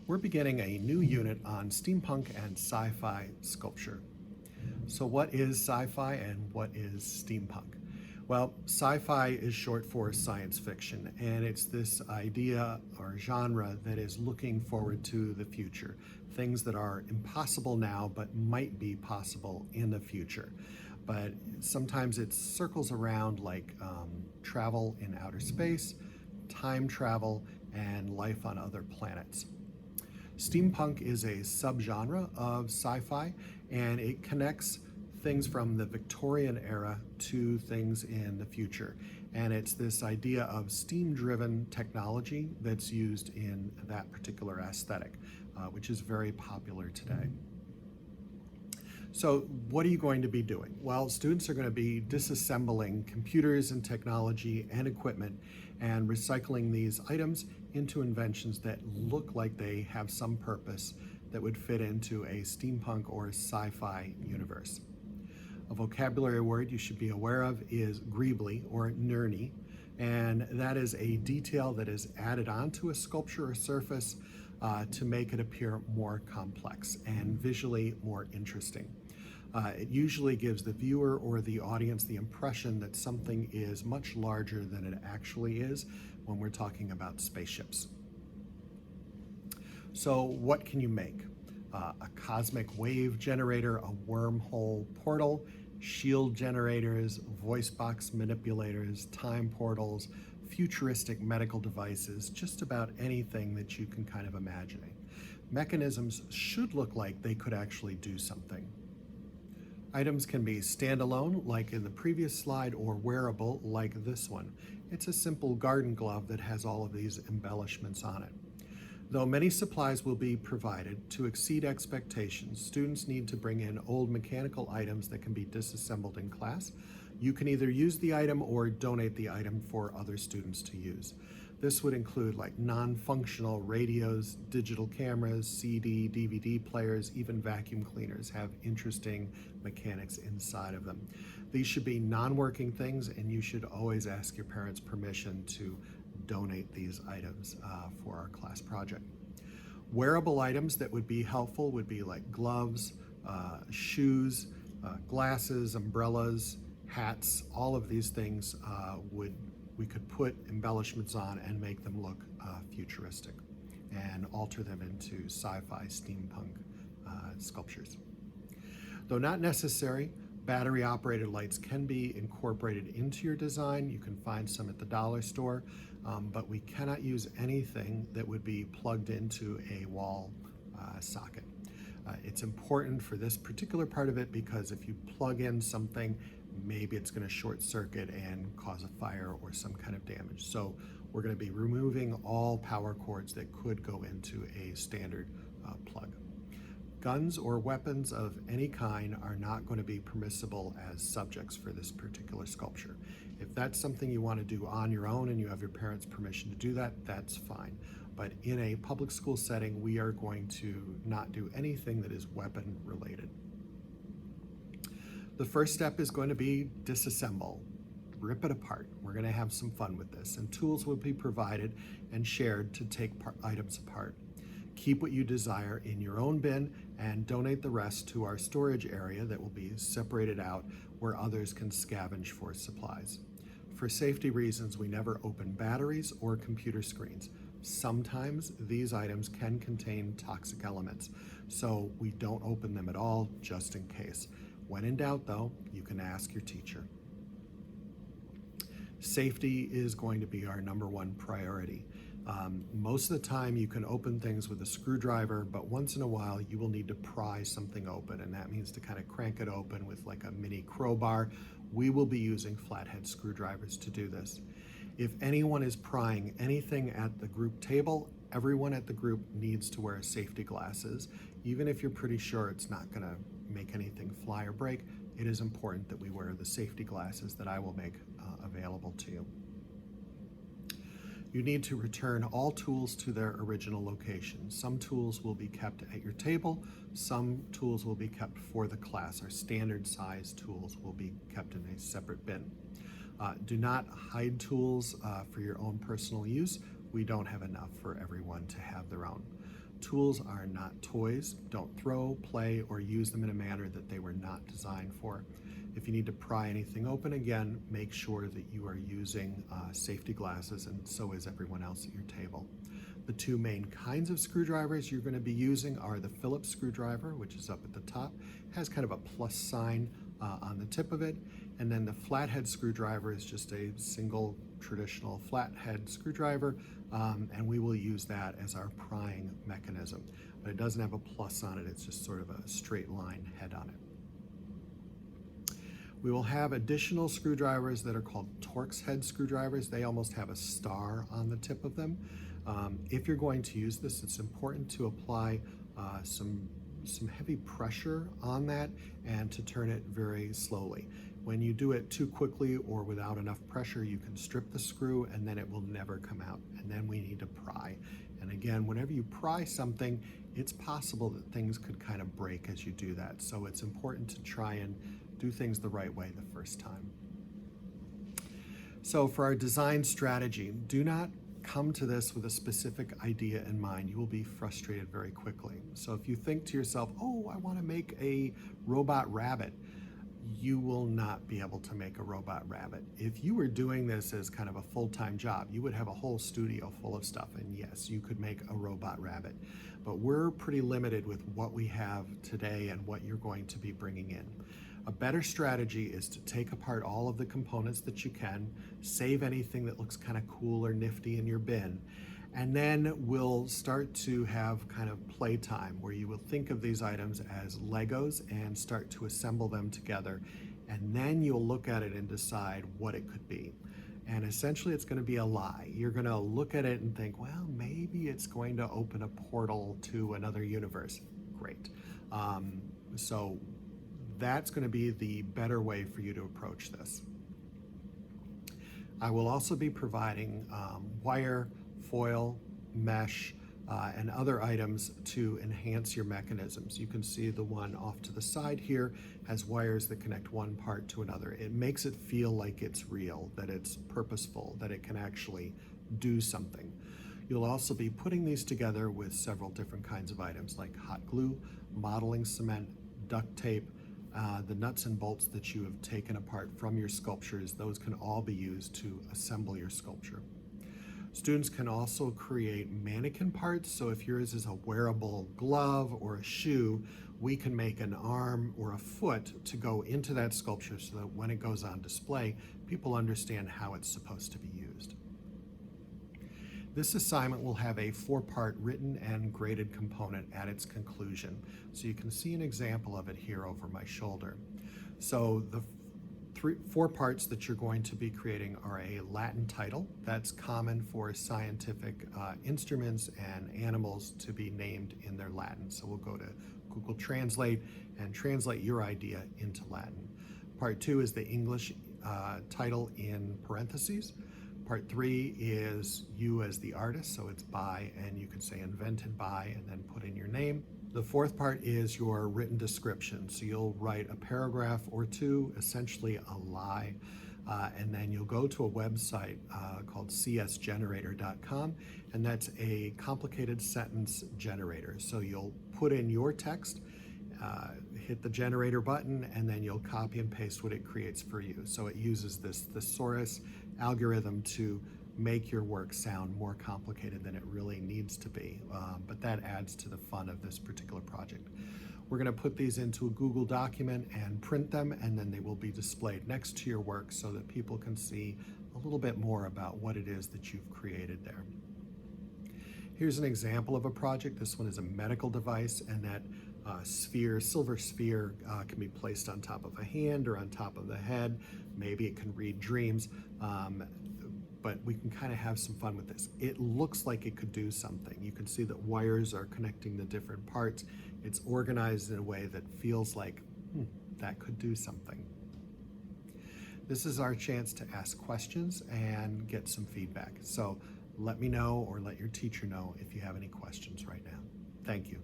We're beginning a new unit on steampunk and sci-fi sculpture. So what is sci-fi and what is steampunk? Well, sci-fi is short for science fiction, and it's this idea or genre that is looking forward to the future, things that are impossible now but might be possible in the future. But sometimes it circles around like travel in outer space, time travel, and life on other planets. Steampunk is a subgenre of sci-fi, and it connects things from the Victorian era to things in the future. And it's this idea of steam-driven technology that's used in that particular aesthetic, which is very popular today. So what are you going to be doing? Well, students are going to be disassembling computers and technology and equipment and recycling these items into inventions that look like they have some purpose that would fit into a steampunk or sci-fi universe. A vocabulary word you should be aware of is greebly or nerney, and that is a detail that is added onto a sculpture or surface to make it appear more complex and visually more interesting. It usually gives the viewer or the audience the impression that something is much larger than it actually is when we're talking about spaceships. So what can you make? A cosmic wave generator, a wormhole portal, shield generators, voice box manipulators, time portals, futuristic medical devices, just about anything that you can kind of imagine. Mechanisms should look like they could actually do something. Items can be standalone, like in the previous slide, or wearable, like this one. It's a simple garden glove that has all of these embellishments on it. Though many supplies will be provided, to exceed expectations, students need to bring in old mechanical items that can be disassembled in class. You can either use the item or donate the item for other students to use. This would include like non-functional radios, digital cameras, CD, DVD players, even vacuum cleaners have interesting mechanics inside of them. These should be non-working things, and you should always ask your parents' permission to donate these items for our class project. Wearable items that would be helpful would be like gloves, shoes, glasses, umbrellas, hats. All of these things we could put embellishments on and make them look futuristic and alter them into sci-fi steampunk sculptures. Though not necessary, battery-operated lights can be incorporated into your design. You can find some at the dollar store, but we cannot use anything that would be plugged into a wall socket. It's important for this particular part of it because if you plug in something, maybe it's going to short circuit and cause a fire or some kind of damage. So we're going to be removing all power cords that could go into a standard plug. Guns or weapons of any kind are not going to be permissible as subjects for this particular sculpture. If that's something you want to do on your own and you have your parents' permission to do that, that's fine. But in a public school setting, we are going to not do anything that is weapon related. The first step is going to be disassemble. Rip it apart. We're going to have some fun with this, and tools will be provided and shared to take items apart. Keep what you desire in your own bin and donate the rest to our storage area that will be separated out where others can scavenge for supplies. For safety reasons, we never open batteries or computer screens. Sometimes these items can contain toxic elements, so we don't open them at all just in case. When in doubt, though, you can ask your teacher. Safety is going to be our #1 priority. Most of the time you can open things with a screwdriver, but once in a while you will need to pry something open, and that means to kind of crank it open with like a mini crowbar. We will be using flathead screwdrivers to do this. If anyone is prying anything at the group table, everyone at the group needs to wear safety glasses. Even if you're pretty sure it's not going to make anything fly or break, it is important that we wear the safety glasses that I will make available to you. You need to return all tools to their original location. Some tools will be kept at your table, some tools will be kept for the class. Our standard size tools will be kept in a separate bin. Do not hide tools for your own personal use. we don't have enough for everyone to have their own. Tools are not toys. Don't throw, play, or use them in a manner that they were not designed for. If you need to pry anything open, again, make sure that you are using safety glasses, and so is everyone else at your table. The two main kinds of screwdrivers you're going to be using are the Phillips screwdriver, which is up at the top, has kind of a plus sign on the tip of it, and then the flathead screwdriver is just a single traditional flathead screwdriver, and we will use that as our prying mechanism. But it doesn't have a plus on it, it's just sort of a straight line head on it. We will have additional screwdrivers that are called Torx head screwdrivers. They almost have a star on the tip of them. If you're going to use this, it's important to apply some heavy pressure on that and to turn it very slowly. When you do it too quickly or without enough pressure, you can strip the screw and then it will never come out. And then we need to pry. And again, whenever you pry something, it's possible that things could kind of break as you do that. So it's important to try and do things the right way the first time. So for our design strategy, do not come to this with a specific idea in mind. You will be frustrated very quickly. So if you think to yourself, oh, I want to make a robot rabbit, you will not be able to make a robot rabbit. If you were doing this as kind of a full-time job, you would have a whole studio full of stuff, and yes, you could make a robot rabbit. But we're pretty limited with what we have today and what you're going to be bringing in. A better strategy is to take apart all of the components that you can, save anything that looks kind of cool or nifty in your bin, and then we'll start to have kind of playtime where you will think of these items as Legos and start to assemble them together, and then you'll look at it and decide what it could be. And essentially it's going to be a lie. You're going to look at it and think, well, maybe it's going to open a portal to another universe. Great. So that's going to be the better way for you to approach this. I will also be providing wire, foil, mesh, and other items to enhance your mechanisms. You can see the one off to the side here has wires that connect one part to another. It makes it feel like it's real, that it's purposeful, that it can actually do something. You'll also be putting these together with several different kinds of items like hot glue, modeling cement, duct tape, the nuts and bolts that you have taken apart from your sculptures. Those can all be used to assemble your sculpture. Students can also create mannequin parts. So if yours is a wearable glove or a shoe, we can make an arm or a foot to go into that sculpture so that when it goes on display, people understand how it's supposed to be used. This assignment will have a 4-part written and graded component at its conclusion. So you can see an example of it here over my shoulder. So the 4 parts that you're going to be creating are a Latin title. That's common for scientific instruments and animals to be named in their Latin. So we'll go to Google Translate and translate your idea into Latin. Part 2 is the English title in parentheses. Part 3 is you as the artist, so it's by, and you can say invented by and then put in your name. The 4th part is your written description. So you'll write a paragraph or 2, essentially a lie, and then you'll go to a website called csgenerator.com, and that's a complicated sentence generator. So you'll put in your text, hit the generator button, and then you'll copy and paste what it creates for you. So it uses this thesaurus algorithm to make your work sound more complicated than it really needs to be, but that adds to the fun of this particular project. We're going to put these into a Google document and print them, and then they will be displayed next to your work so that people can see a little bit more about what it is that you've created there. Here's an example of a project. This one is a medical device, and that silver sphere can be placed on top of a hand or on top of the head. Maybe it can read dreams, but we can kind of have some fun with this. It looks like it could do something. You can see that wires are connecting the different parts. It's organized in a way that feels like, that could do something. This is our chance to ask questions and get some feedback. So let me know or let your teacher know if you have any questions right now. Thank you.